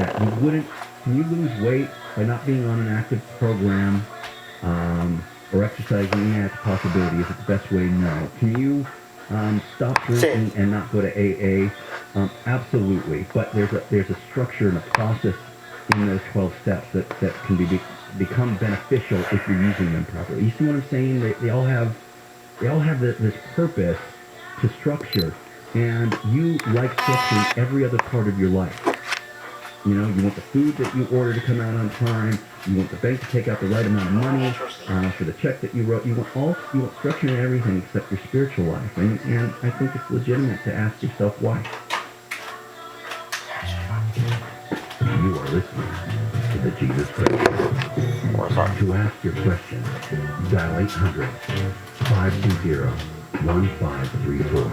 that can you lose weight by not being on an active program or exercising? Yeah, it's a possibility. Is it the best way? No. Can you stop drinking and not go to AA? Absolutely. But there's a structure and a process in those 12 steps that can become beneficial if you're using them properly. You see what I'm saying? They all have this purpose to structure, and you like structuring every other part of your life. You know, you want the food that you order to come out on time. You want the bank to take out the right amount of money for the check that you wrote. You want structure in everything except your spiritual life. And I think it's legitimate to ask yourself why. You are listening to the Jesus Question. To ask your question, dial 800-520-1534.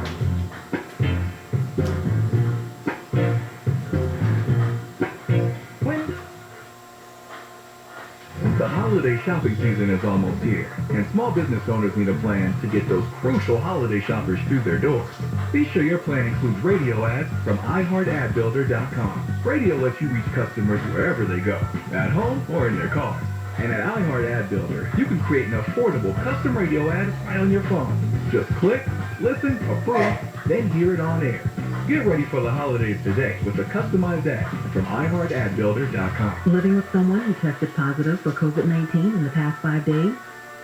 The holiday shopping season is almost here, and small business owners need a plan to get those crucial holiday shoppers through their doors. Be sure your plan includes radio ads from iHeartAdBuilder.com. Radio lets you reach customers wherever they go, at home or in their cars. And at iHeart Ad Builder, you can create an affordable custom radio ad right on your phone. Just click, listen, approve, then hear it on air. Get ready for the holidays today with a customized ad from iHeartAdBuilder.com. Living with someone who tested positive for COVID-19 in the past 5 days?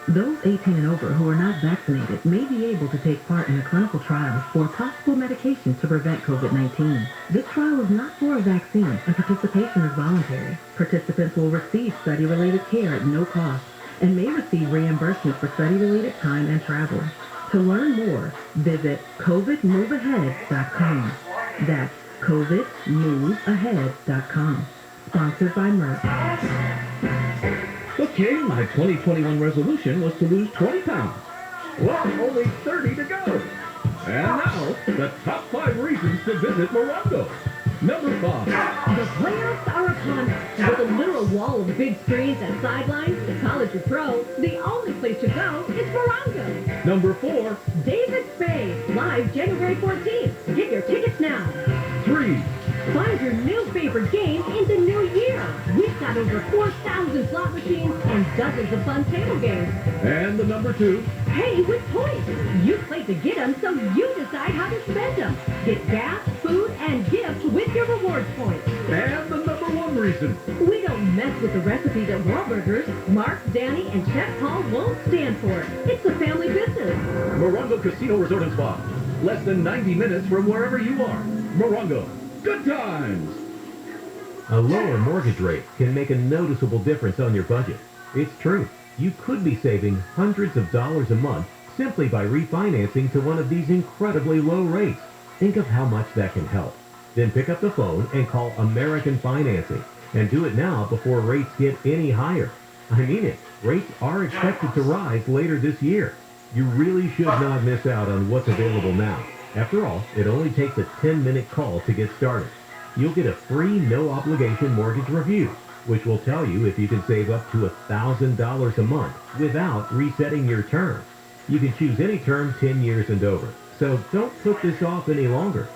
Those 18 and over who are not vaccinated may be able to take part in a clinical trial for possible medication to prevent COVID-19. This trial is not for a vaccine, and participation is voluntary. Participants will receive study-related care at no cost and may receive reimbursement for study-related time and travel. To learn more, visit covidmoveahead.com. That's covidmoveahead.com. Sponsored by Merck. Okay, my 2021 resolution was to lose 20 pounds. Well, only 30 to go. And now, the top 5 reasons to visit Morongo. Number 5. The playoffs are upon us. With a literal wall of big screens and sidelines, college or pro, the only place to go is Morongo. Number 4. David Spade, live January 14th. Get your tickets now. 3. Find your new favorite game in the new year. We've got over 4,000 slot machines and dozens of fun table games. And the number 2. Pay with points. You play to get them, so you decide how to spend them. Get gas, food, and gifts with your rewards points. And the number 1 reason. We don't mess with the recipes at Wahlburgers. Mark, Danny, and Chef Paul won't stand for it. It's a family business. Morongo Casino Resort and Spa. Less than 90 minutes from wherever you are. Morongo. Good times! A lower mortgage rate can make a noticeable difference on your budget. It's true. You could be saving hundreds of dollars a month simply by refinancing to one of these incredibly low rates. Think of how much that can help. Then pick up the phone and call American Financing. And do it now before rates get any higher. I mean it. Rates are expected to rise later this year. You really should not miss out on what's available now. After all, it only takes a 10-minute call to get started. You'll get a free, no-obligation mortgage review, which will tell you if you can save up to $1,000 a month without resetting your term. You can choose any term 10 years and over, so don't put this off any longer.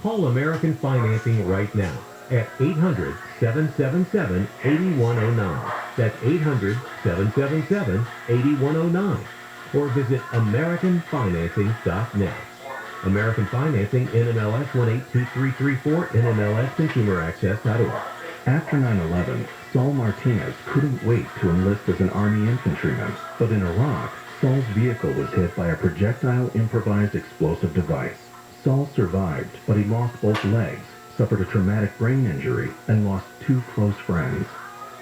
Call American Financing right now at 800-777-8109. That's 800-777-8109. Or visit AmericanFinancing.net. American Financing, NMLS 182334, NMLSConsumerAccess.org. After 9/11, Saul Martinez couldn't wait to enlist as an Army infantryman, but in Iraq, Saul's vehicle was hit by a projectile improvised explosive device. Saul survived, but he lost both legs, suffered a traumatic brain injury, and lost 2 close friends.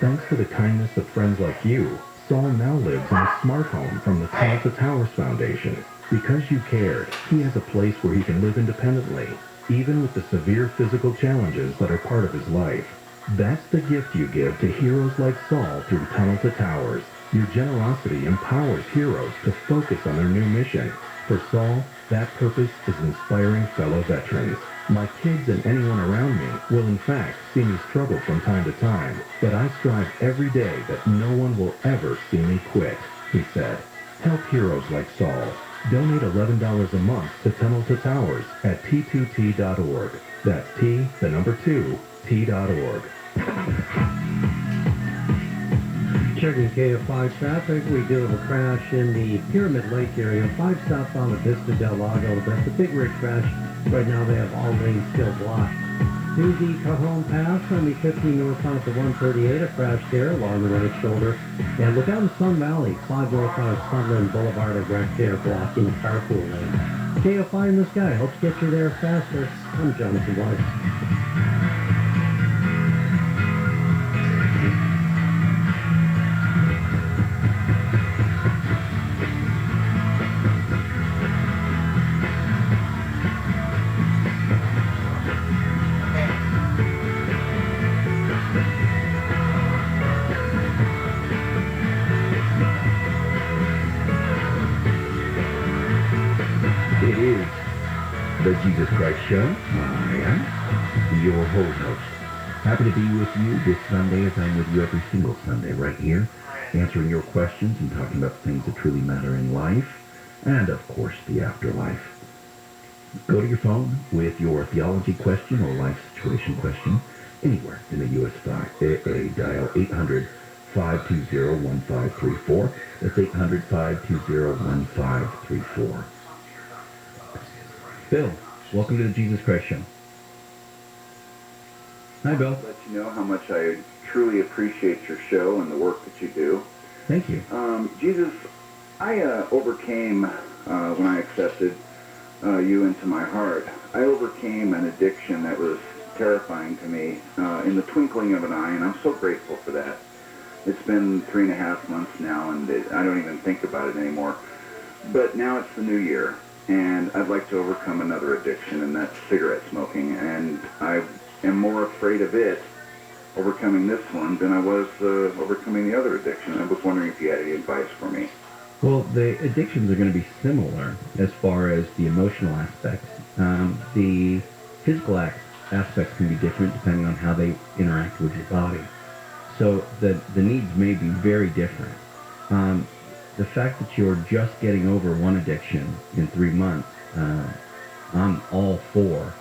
Thanks to the kindness of friends like you, Saul now lives in a smart home from the Tunnel to Towers Foundation. Because you cared, he has a place where he can live independently, even with the severe physical challenges that are part of his life. That's the gift you give to heroes like Saul through Tunnel to Towers. Your generosity empowers heroes to focus on their new mission. For Saul, that purpose is inspiring fellow veterans. My kids and anyone around me will in fact see me struggle from time to time, but I strive every day that no one will ever see me quit, he said. Help heroes like Saul. Donate $11 a month to Tunnel to Towers at T2T.org. That's T, the number 2, T.org. Checking KFI traffic, we do have a crash in the Pyramid Lake area. 5 southbound of Vista Del Lago. That's a big rig crash. Right now they have all lanes still blocked. To the Cajon Pass on the 15 northbound to 138, a crash there along the right shoulder. And look out in Sun Valley, 5 northbound of Sunland Boulevard, a wreck there blocking the carpool lane. KFI in the sky helps get you there faster. I'm Jonathan Weiss. It is the Jesus Christ Show. I am your host. Happy to be with you this Sunday, as I'm with you every single Sunday right here, answering your questions and talking about things that truly matter in life and, of course, the afterlife. Go to your phone with your theology question or life situation question anywhere in the U.S. Dial 800-520-1534. That's 800-520-1534. Bill, welcome to the Jesus Christ Show. Hi, Bill. Let you know how much I truly appreciate your show and the work that you do. Thank you. Jesus, I overcame, when I accepted you into my heart, I overcame an addiction that was terrifying to me in the twinkling of an eye, and I'm so grateful for that. It's been 3.5 months now, and I don't even think about it anymore. But now it's the new year, and I'd like to overcome another addiction, and that's cigarette smoking. And I am more afraid of it, overcoming this one, than I was overcoming the other addiction. I was wondering if you had any advice for me. Well, the addictions are going to be similar as far as the emotional aspects. The physical aspects can be different depending on how they interact with your body. So the needs may be very different. The fact that you're just getting over one addiction in 3 months, I'm all for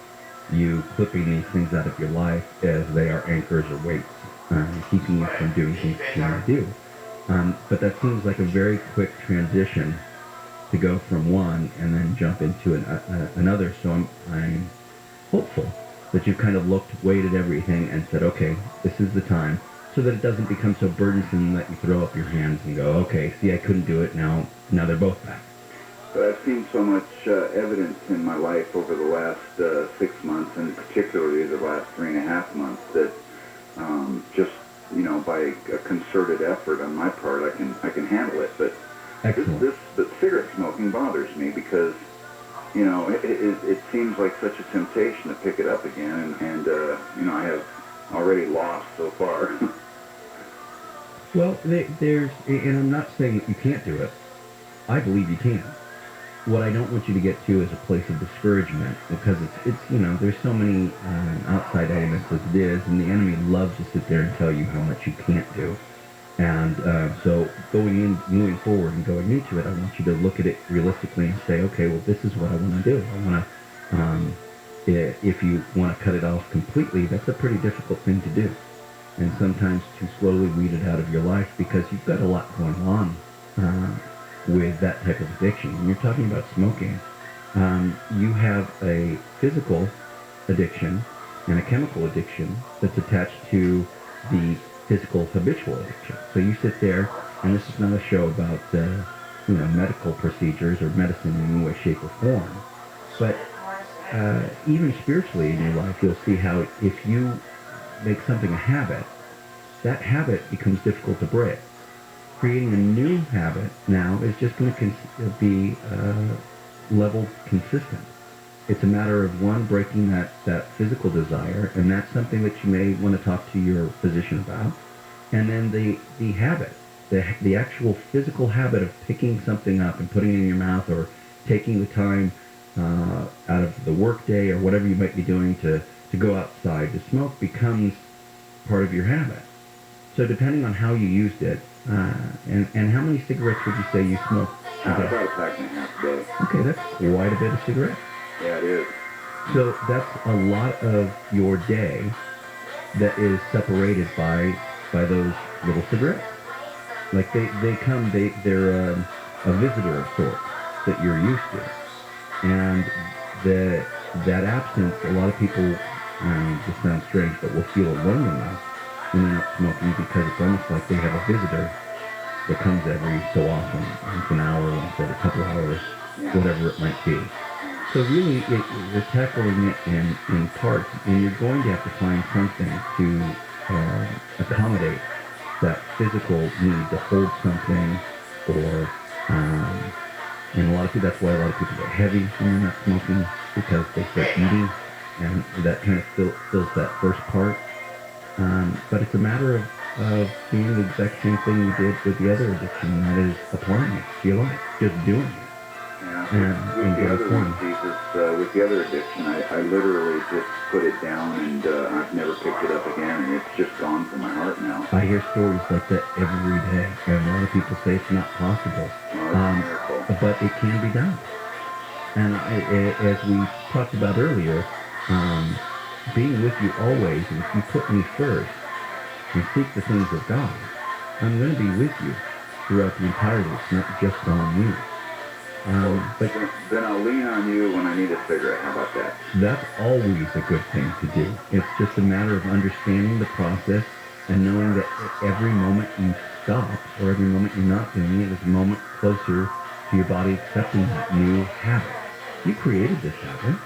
you clipping these things out of your life as they are anchors or weights, keeping you from doing things that you want to do. But that seems like a very quick transition to go from one and then jump into another. So I'm hopeful that you've kind of weighed at everything and said, okay, this is the time, so that it doesn't become so burdensome that you throw up your hands and go, okay, see, I couldn't do it, now they're both back. But I've seen so much evidence in my life over the last 6 months, and particularly the last 3.5 months, that just, by a concerted effort on my part, I can handle it. But but cigarette smoking bothers me because, it seems like such a temptation to pick it up again, and I have already lost so far. Well, and I'm not saying that you can't do it. I believe you can. What I don't want you to get to is a place of discouragement, because it's there's so many outside elements as it is, and the enemy loves to sit there and tell you how much you can't do. And so moving forward and going into it, I want you to look at it realistically and say, okay, well, this is what I want to do. I want to, if you want to cut it off completely, that's a pretty difficult thing to do. And sometimes to slowly weed it out of your life, because you've got a lot going on with that type of addiction. When you're talking about smoking, you have a physical addiction and a chemical addiction that's attached to the physical habitual addiction. So you sit there, and this is not a show about medical procedures or medicine in any way, shape, or form, but even spiritually in your life, you'll see how if you make something a habit, that habit becomes difficult to break. Creating a new habit now is just going to be level consistent. It's a matter of, one, breaking that physical desire, and that's something that you may want to talk to your physician about. And then the habit, the actual physical habit of picking something up and putting it in your mouth, or taking the time out of the work day or whatever you might be doing to go outside to smoke, becomes part of your habit. So depending on how you used it, and how many cigarettes would you say you smoked? About a pack and a half a day. Okay, that's quite a bit of cigarettes. Yeah, it is. So that's a lot of your day that is separated by those little cigarettes. Like they come, they're a visitor of sorts that you're used to. And that absence, a lot of people, this sounds strange, but will feel a loneliness when they're not smoking because it's almost like they have a visitor that comes every so often. Once an hour, once every couple hours, whatever it might be. So really, you're tackling it in parts, and you're going to have to find something to accommodate that physical need to hold something, or and a lot of people, that's why a lot of people get heavy when you're not smoking, because they start eating, and that kind of fills that first part. But it's a matter of doing the exact same thing you did with the other addiction, and that is applying it to your life, just doing it. With the other addiction, I literally just put it down, and I've never picked it up again, and it's just gone from my heart now. I hear stories like that every day, and a lot of people say it's not possible, but it can be done. And as we talked about earlier, being with you always, and if you put me first and seek the things of God, I'm going to be with you throughout the entirety. It's not just on you. But then I'll lean on you when I need a cigarette. How about that? That's always a good thing to do. It's just a matter of understanding the process and knowing that every moment you stop or every moment you're not doing it is a moment closer to your body accepting that new habit. You created this habit.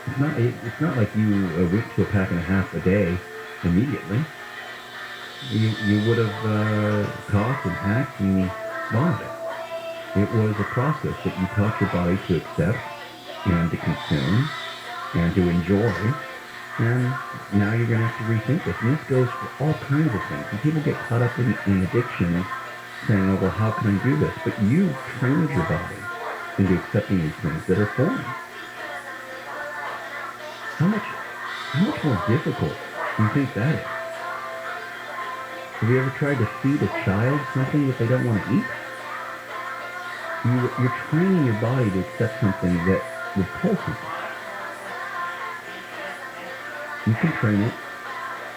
It's not like you went to a pack and a half a day immediately. You would have coughed and hacked and vomited. It was a process that you taught your body to accept and to consume and to enjoy. And now you're going to have to rethink this. And this goes for all kinds of things. And people get caught up in addiction saying, oh, well, how can I do this? But you trained your body into accepting these things that are foreign. How much more difficult do you think that is? Have you ever tried to feed a child something that they don't want to eat? You're training your body to accept something that repulses it. You can train it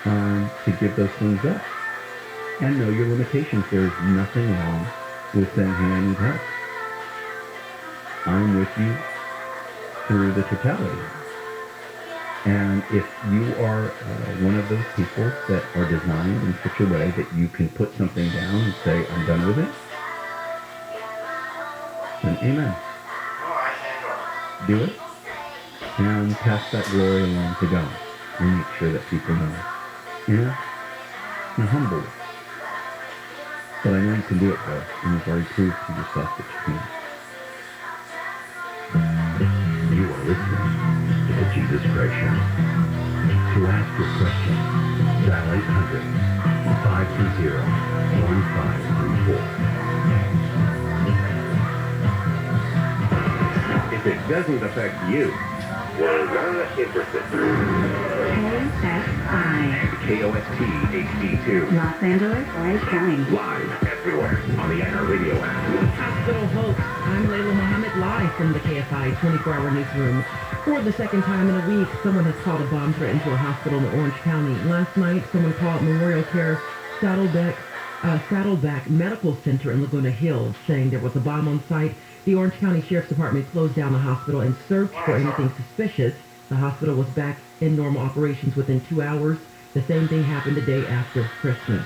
to give those things up. And know your limitations. There's nothing wrong with saying, hey, I need help. I'm with you through the totality. And if you are one of those people that are designed in such a way that you can put something down and say, I'm done with it, then amen. Do it, and pass that glory along to God, and make sure that people know. Yeah? Now humble. But I know you can do it, though, and you've already proved to yourself that you can. You are listening to the Jesus Christ Show. To ask your question, dial 800-520-1534. If it doesn't affect you, we're not interested. KFI. KOST HD2. Los Angeles, Orange County. Live everywhere on the iHeartRadio app. Hospital Hope. I'm Layla Mohammed, live from the KFI 24-hour newsroom. For the second time in a week, someone has called a bomb threat into a hospital in Orange County. Last night, someone called Memorial Care Saddleback Medical Center in Laguna Hills, saying there was a bomb on site. The Orange County Sheriff's Department closed down the hospital and searched for anything suspicious. The hospital was back in normal operations within 2 hours. The same thing happened the day after Christmas.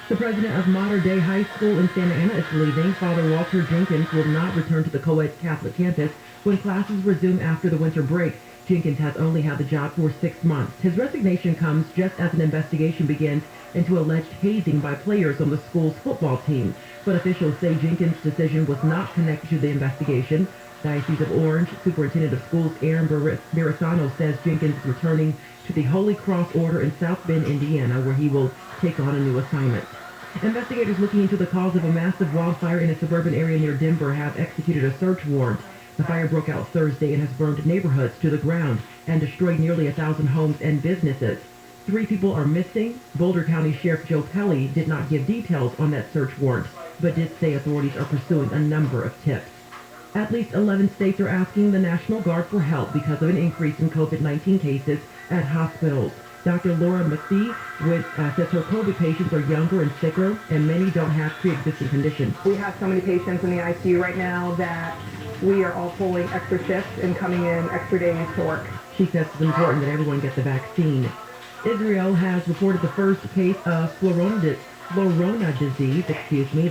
The president of Mater Dei High School in Santa Ana is leaving. Father Walter Jenkins will not return to the co-ed Catholic campus when classes resume after the winter break. Jenkins has only had the job for 6 months. His resignation comes just as an investigation begins into alleged hazing by players on the school's football team. But officials say Jenkins' decision was not connected to the investigation. Diocese of Orange Superintendent of Schools Aaron Barisano says Jenkins is returning to the Holy Cross Order in South Bend, Indiana, where he will take on a new assignment. Investigators looking into the cause of a massive wildfire in a suburban area near Denver have executed a search warrant. The fire broke out Thursday and has burned neighborhoods to the ground and destroyed nearly 1,000 homes and businesses. 3 people are missing. Boulder County Sheriff Joe Kelly did not give details on that search warrant, but did say authorities are pursuing a number of tips. At least 11 states are asking the National Guard for help because of an increase in COVID-19 cases at hospitals. Dr. Laura McPhee says her COVID patients are younger and sicker, and many don't have pre-existing conditions. We have so many patients in the ICU right now that we are all pulling extra shifts and coming in extra days to work. She says it's important that everyone get the vaccine. Israel has reported the first case of florona disease,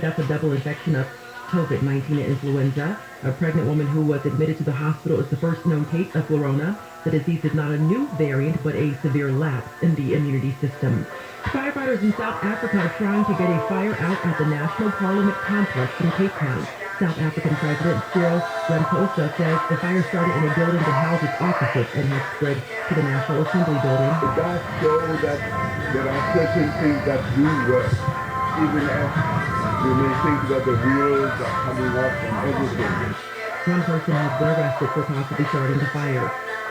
that's a double infection of COVID-19 and influenza. A pregnant woman who was admitted to the hospital is the first known case of florona. The disease is not a new variant, but a severe lapse in the immunity system. Firefighters in South Africa are trying to get a fire out at the National Parliament complex in Cape Town. South African President Cyril Ramaphosa says the fire started in a building that houses offices and has spread to the National Assembly building. It does show that there are certain things that do work, even as you may think that the wheels are coming off and everything. One person has been arrested for possibly starting the fire.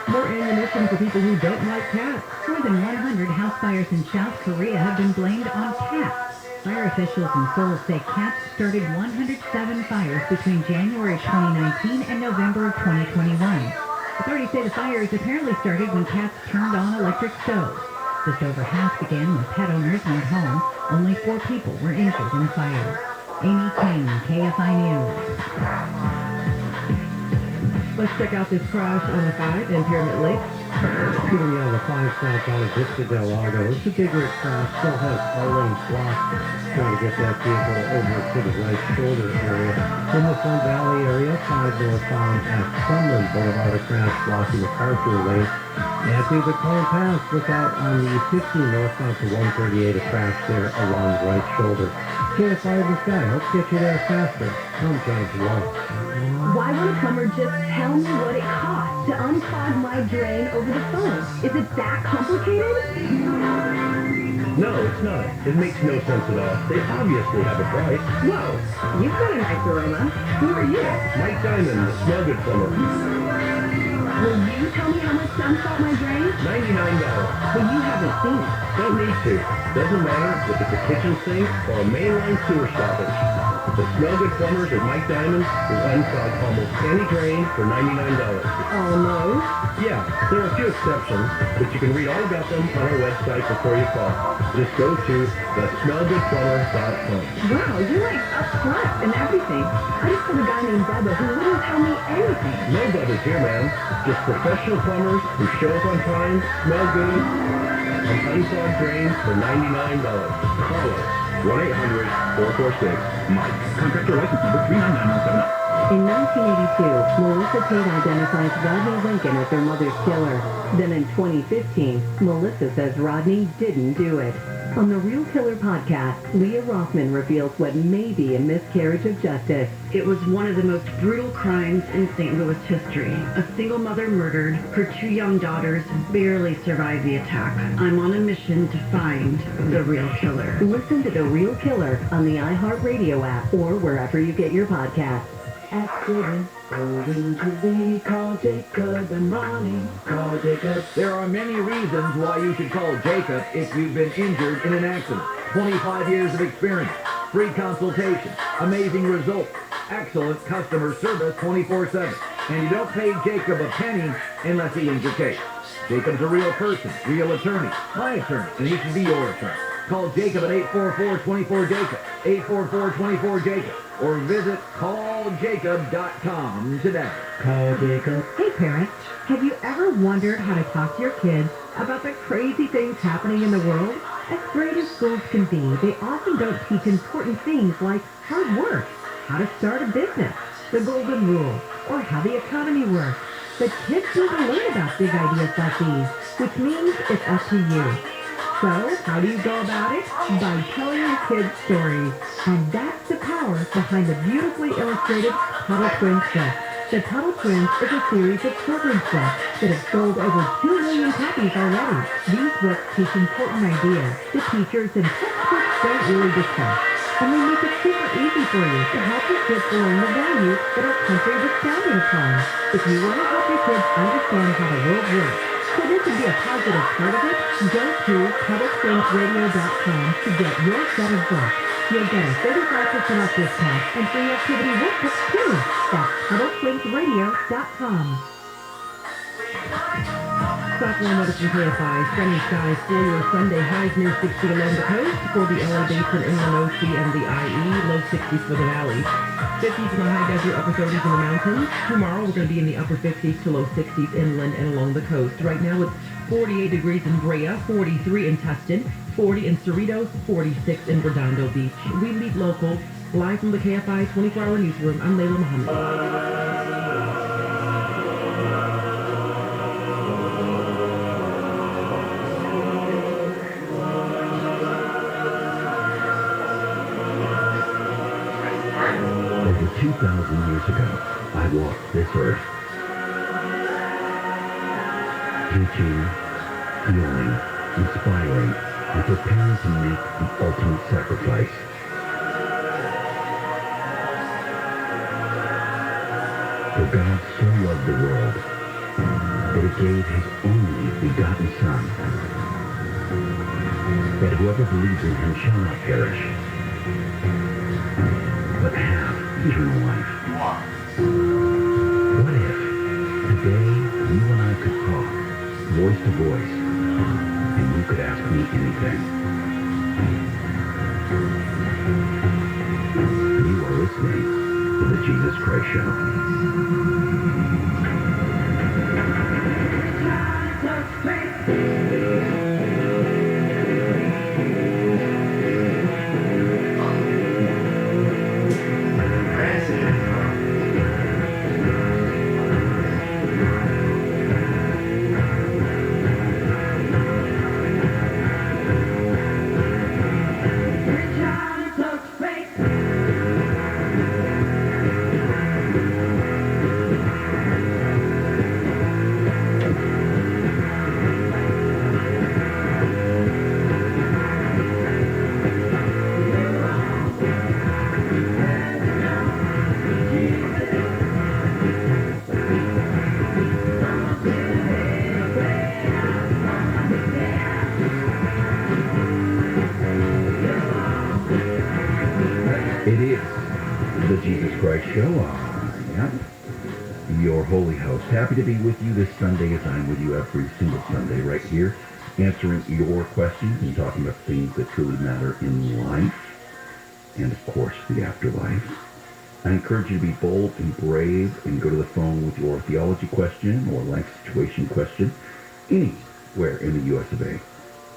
More ammunition for people who don't like cats. More than 100 house fires in South Korea have been blamed on cats. Fire officials in Seoul say cats started 107 fires between January 2019 and November of 2021. Authorities say the fires apparently started when cats turned on electric stoves. Just over half began when pet owners went home. Only 4 people were injured in the fire. Amy King, KFI News. Let's check out this crash on the 5 in Pyramid Lake. Shooting down the 5 southbound of Vista del Lago. It's a big rig crash. Still has all lanes blocked. Trying to get that vehicle over to the right shoulder area. In the Sun Valley area, 5 northbound at Sunland Boulevard, a crash blocking the car-through lane. And through the Cone Pass, look out on the 15 northbound to 138, a crash there along the right shoulder. KFI in the sky. Hope to get you there faster. I'm James Wall. Why won't a plumber just tell me what it costs to unclog my drain over the phone? Is it that complicated? No, it's not. It makes no sense at all. They obviously have a price. Whoa, you've got a nice aroma. Who are you? Mike Diamond, the Smell Good plumber. Will you tell me how much to unclog my drain? $99. But you haven't seen it. Don't need to. Doesn't matter if it's a kitchen sink or a mainline sewer stoppage. The Smell Good plumbers at Mike Diamond will unclog almost any drain for $99. Almost? Yeah, there are a few exceptions, but you can read all about them on our website before you call. Just go to thesmellgoodplumber.com. Wow, you're like upfront and everything. I just had a guy named Bubba who wouldn't tell me anything. No Bubba's here, man. Just professional plumbers who show up on time, smell good, and unclog drains for $99. Call us. 1-800-446-MIKE. Contractor license number 399179. In 1982, Melissa Tate identifies Rodney Lincoln as her mother's killer. Then in 2015, Melissa says Rodney didn't do it. On the Real Killer podcast, Leah Rothman reveals what may be a miscarriage of justice. It was one of the most brutal crimes in St. Louis history. A single mother murdered. Her 2 young daughters barely survived the attack. I'm on a mission to find the real killer. Listen to The Real Killer on the iHeartRadio app or wherever you get your podcasts. Accident, going to be, call Jacob and Ronnie, call Jacob. There are many reasons why you should call Jacob if you've been injured in an accident. 25 years of experience, free consultation, amazing results, excellent customer service 24/7. And you don't pay Jacob a penny unless he wins your case. Jacob's a real person, real attorney, my attorney, and he should be your attorney. Call Jacob at 844-24-JACOB, 844-24-JACOB, or visit calljacob.com today. Call Jacob. Hey parents, have you ever wondered how to talk to your kids about the crazy things happening in the world? As great as schools can be, they often don't teach important things like hard work, how to start a business, the golden rule, or how the economy works. But kids need to learn about big ideas like these, which means it's up to you. So, how do you go about it? By telling your kids stories. And that's the power behind the beautifully illustrated Tuttle Twins book. The Tuttle Twins is a series of children's books that have sold over 2 million copies already. These books teach important ideas that teachers and textbooks don't really discuss. And they make it super easy for you to help your kids learn the values that our country was founded upon. If you want to help your kids understand how the world works, so this would be a positive part of it, go to TuttleTwinsRadio.com to get your set of books. You'll get a 35% off discount and free activity workbooks too. That's TuttleTwinsRadio.com. Stop warm weather from KFI. Sunny skies for your Sunday. Highs near 60 along the coast for the LA Basin, Inland Ocean, and the IE. Low 60s for the valley. 50s in the high desert, upper 30s in the mountains. Tomorrow we're going to be in the upper 50s to low 60s inland and along the coast. Right now it's 48 degrees in Brea, 43 in Tustin, 40 in Cerritos, 46 in Redondo Beach. We lead local. Live from the KFI 24-hour newsroom, I'm Layla Muhammad. Over 2,000 years ago, I walked this earth. Teaching, healing, inspiring, and preparing to make the ultimate sacrifice. For God so loved the world that he gave his only begotten Son, that whoever believes in him shall not perish, but have eternal life. What if today you and I could talk, voice to voice, and you could ask me anything? You are listening to The Jesus Christ Show. It is the Jesus Christ Show. Your holy host. Happy to be with you this Sunday as I'm with you every single Sunday right here, answering your questions and talking about things that truly matter in life and, of course, the afterlife. I encourage you to be bold and brave and go to the phone with your theology question or life situation question anywhere in the U.S. of A.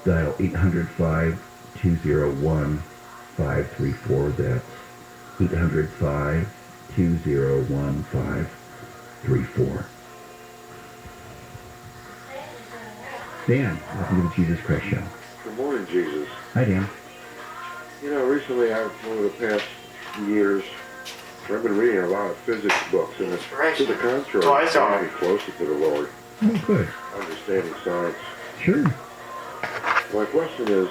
Dial 800-5201-534. That's 800-5201-534. Dan, welcome to the Jesus Christ Show. Good morning, Jesus. Hi, Dan. You know, recently, over the past years, I've been reading a lot of physics books, and it's to the contrary, it's bringing me closer to the Lord. Oh, good. Understanding science. Sure. My question is,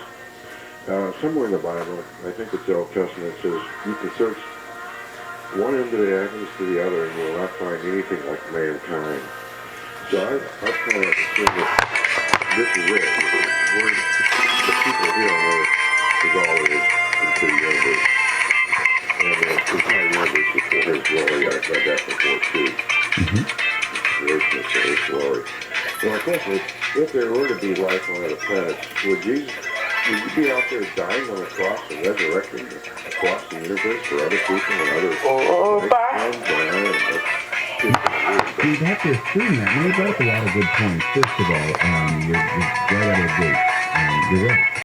somewhere in the Bible, I think it's the Old Testament, it says you can search one end of the heavens to the other, and you will not find anything like mankind. So I've kind of assumed that this is it. We're, the people here on Earth is all there is into the universe. And the entire universe is for His glory. I've read that before, too. Creation is for His glory. So my question is, if there were to be life on other planets, would you be out there dying on the cross and resurrecting across the universe for other people and other You'd have to assume that. And you brought up a lot of good points. First of all, you're right out of the gate. You're right.